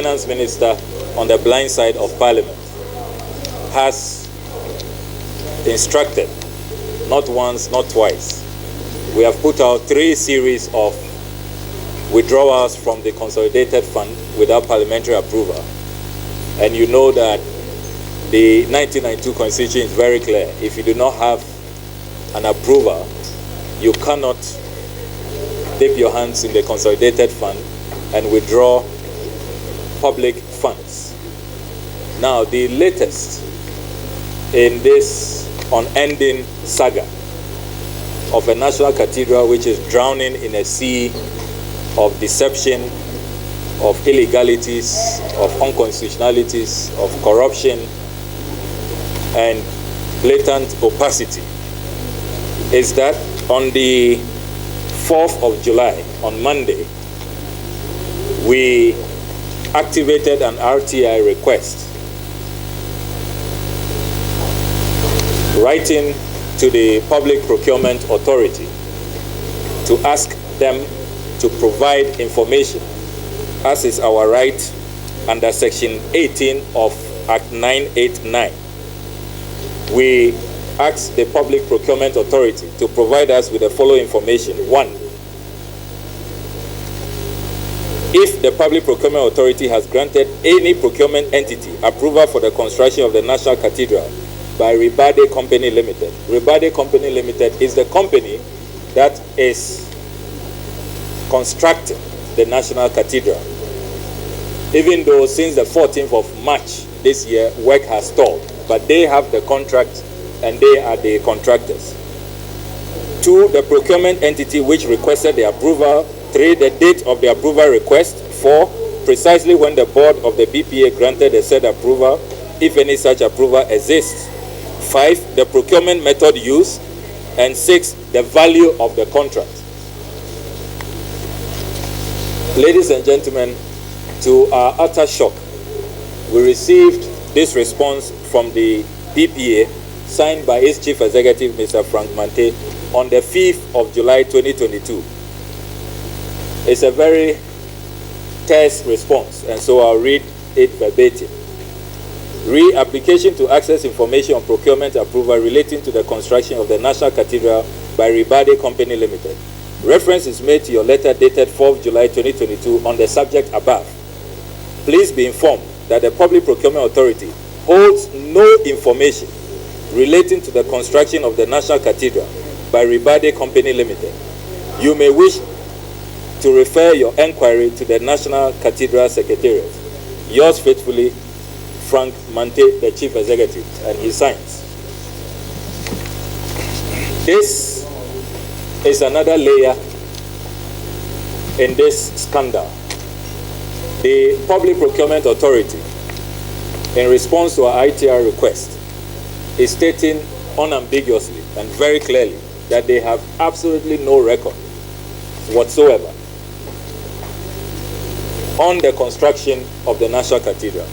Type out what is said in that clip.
finance minister on the blind side of Parliament has instructed, not once, not twice, we have put out 3 series of withdrawals from the Consolidated Fund without parliamentary approval. And you know that the 1992 Constitution is very clear. If you do not have an approval, you cannot dip your hands in the Consolidated Fund and withdraw public funds. Now, the latest in this unending saga of a national cathedral which is drowning in a sea of deception, of illegalities, of unconstitutionalities, of corruption, and blatant opacity, is that on the 4th of July, on Monday, we activated an RTI request, writing to the Public Procurement Authority to ask them to provide information, as is our right under Section 18 of Act 989. We asked the Public Procurement Authority to provide us with the following information. 1, if the Public Procurement Authority has granted any procurement entity approval for the construction of the National Cathedral by Ribade Company Limited. Ribade Company Limited is the company that is constructing the National Cathedral. Even though since the 14th of March this year, work has stalled, but they have the contract and they are the contractors. 2, the procurement entity which requested the approval. 3, the date of the approval request. 4, precisely when the board of the BPA granted the said approval, if any such approval exists. 5, the procurement method used. And 6, the value of the contract. Ladies and gentlemen, to our utter shock, we received this response from the BPA, signed by its Chief Executive, Mr. Frank Mante, on the 5th of July 2022. It's a very terse response, and so I'll read it verbatim. Application to access information on procurement approval relating to the construction of the National Cathedral by Ribade Company Limited. Reference is made to your letter dated 4th July 2022 on the subject above. Please be informed that the Public Procurement Authority holds no information relating to the construction of the National Cathedral by Ribade Company Limited. You may wish to refer your enquiry to the National Cathedral Secretariat. Yours faithfully, Frank Mante, the Chief Executive, and he signs. This is another layer in this scandal. The Public Procurement Authority, in response to our ITR request, is stating unambiguously and very clearly that they have absolutely no record whatsoever on the construction of the National Cathedral.